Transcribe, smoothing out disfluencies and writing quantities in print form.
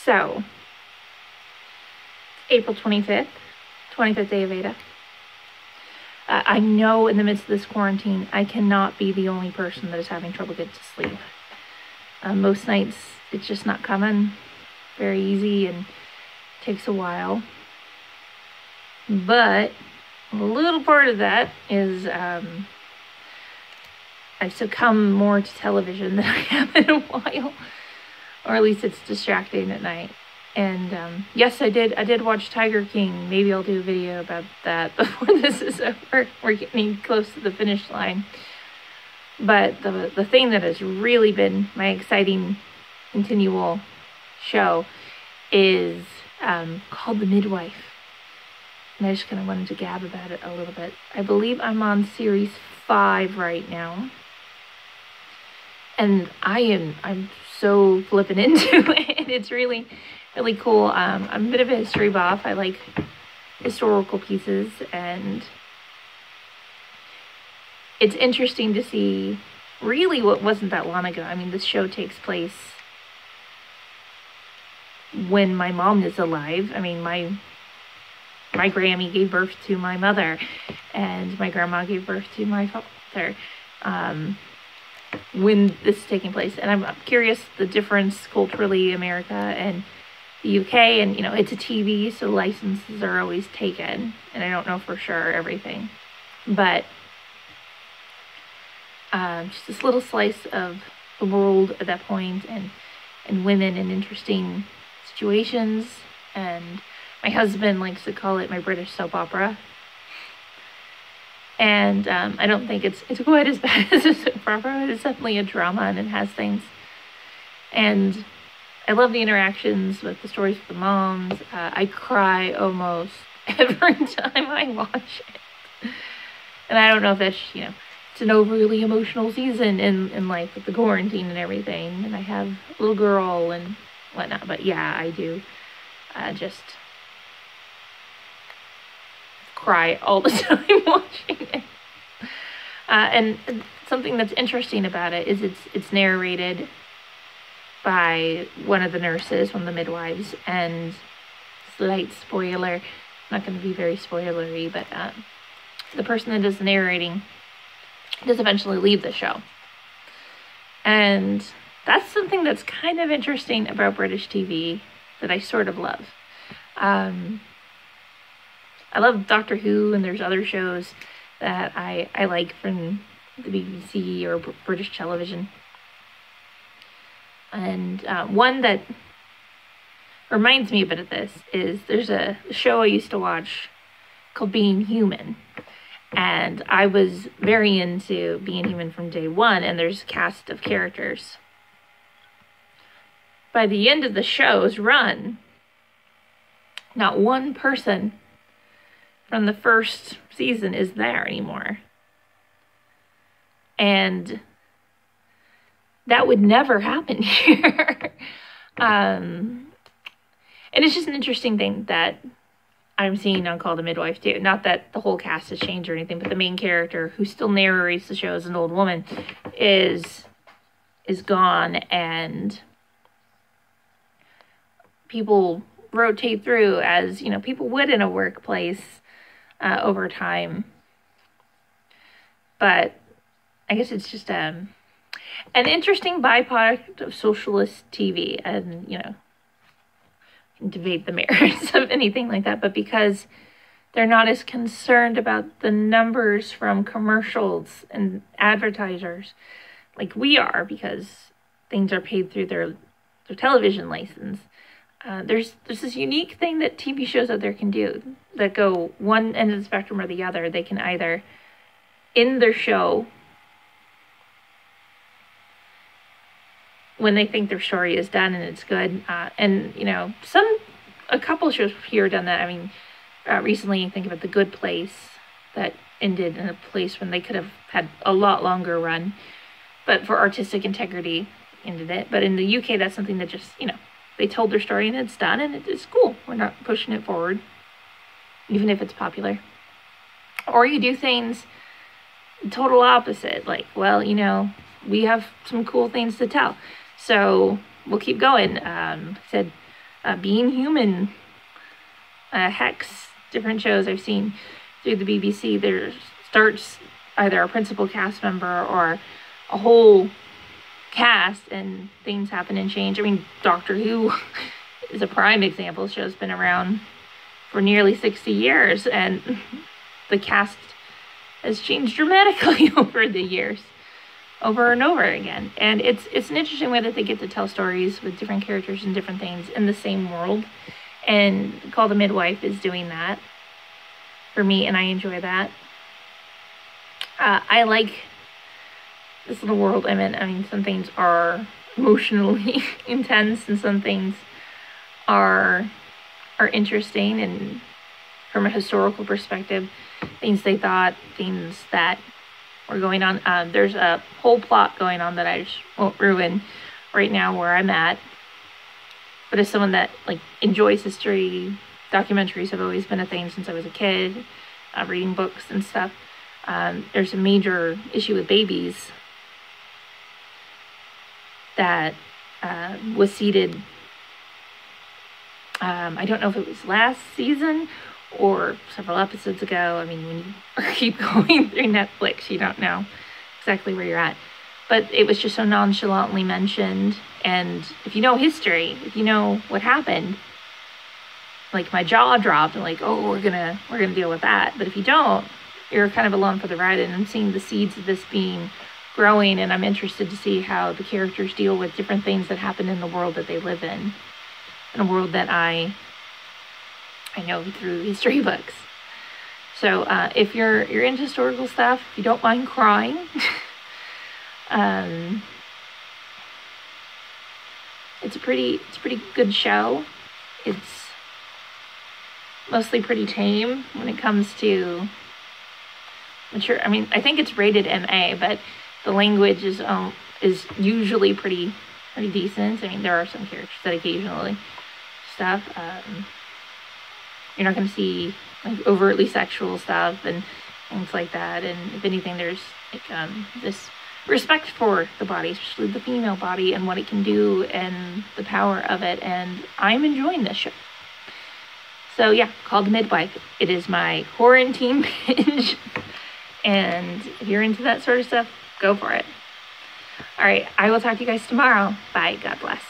So, April 25th, 25th day of VEDA. I know in the midst of this quarantine, I cannot be the only person that is having trouble getting to sleep. Most nights, it's just not coming very easy and takes a while. But a little part of that is I succumb more to television than I have in a while. Or at least it's distracting at night. And yes, I did watch Tiger King. Maybe I'll do a video about that before this is over. We're getting close to the finish line. But the thing that has really been my exciting continual show is called The Midwife. And I just kind of wanted to gab about it a little bit. I believe I'm on series 5 right now. And I'm so flipping into it. It's really, really cool. I'm a bit of a history buff. I like historical pieces, and it's interesting to see really what wasn't that long ago. I mean, this show takes place when my mom is alive. I mean, my Grammy gave birth to my mother, and my grandma gave birth to my father. When this is taking place, and I'm curious the difference culturally, America and the UK, and it's a TV, so licenses are always taken, and I don't know for sure everything, but just this little slice of the world at that point, and women in interesting situations, and my husband likes to call it my British soap opera. And I don't think it's quite as bad as a soap opera. It's definitely a drama, and it has things. And I love the interactions with the stories with the moms. I cry almost every time I watch it. And I don't know if that's, it's an overly emotional season in life with the quarantine and everything. And I have a little girl and whatnot. But yeah, I do just cry all the time watching it. And something that's interesting about it is it's narrated by one of the nurses, one of the midwives, and slight spoiler, not going to be very spoilery, but the person that does the narrating does eventually leave the show. And that's something that's kind of interesting about British TV that I sort of love. I love Doctor Who, and there's other shows that I like from the BBC or British television. And one that reminds me a bit of this is there's a show I used to watch called Being Human. And I was very into Being Human from day one, and there's a cast of characters. By the end of the show's run, not one person from the first season is there anymore. And that would never happen here. And it's just an interesting thing that I'm seeing on Call the Midwife too. Not that the whole cast has changed or anything, but the main character, who still narrates the show as an old woman, is gone, and people rotate through as, people would in a workplace over time. But I guess it's just an interesting byproduct of socialist TV, and can debate the merits of anything like that, but because they're not as concerned about the numbers from commercials and advertisers like we are, because things are paid through their television license. There's this unique thing that TV shows out there can do that go one end of the spectrum or the other. They can either end their show when they think their story is done and it's good. And, a couple shows here done that. I mean, recently, think about The Good Place that ended in a place when they could have had a lot longer run, but for artistic integrity ended it. But in the UK, that's something that just, they told their story and it's done, and it's cool. We're not pushing it forward, even if it's popular. Or you do things total opposite, like, well, we have some cool things to tell, so we'll keep going. I said Being Human, Hex, different shows I've seen through the BBC. There starts either a principal cast member or a whole cast, and things happen and change. I mean, Doctor Who is a prime example. The show's been around for nearly 60 years, and the cast has changed dramatically over the years, over and over again. And it's an interesting way that they get to tell stories with different characters and different things in the same world. And Call the Midwife is doing that for me, and I enjoy that. I like this little world I'm in. I mean, some things are emotionally intense, and some things are interesting, and from a historical perspective, things they thought, things that were going on. There's a whole plot going on that I just won't ruin right now where I'm at. But as someone that like enjoys history, documentaries have always been a thing since I was a kid, reading books and stuff. There's a major issue with babies that was seeded. I don't know if it was last season or several episodes ago. I mean, when you keep going through Netflix, you don't know exactly where you're at. But it was just so nonchalantly mentioned. And if you know history, if you know what happened, like my jaw dropped and like, oh, we're gonna deal with that. But if you don't, you're kind of along for the ride. And I'm seeing the seeds of this being growing, and I'm interested to see how the characters deal with different things that happen in the world that they live in a world that I know through history books. So if you're into historical stuff, if you don't mind crying, it's a pretty good show. It's mostly pretty tame when it comes to mature. I mean, I think it's rated MA, but the language is usually pretty decent. I mean, there are some characters that occasionally stuff. You're not going to see like overtly sexual stuff and things like that. And if anything, there's like this respect for the body, especially the female body, and what it can do and the power of it. And I'm enjoying this show. So yeah, Called the Midwife. It is my quarantine binge. And if you're into that sort of stuff, go for it. All right, I will talk to you guys tomorrow. Bye. God bless.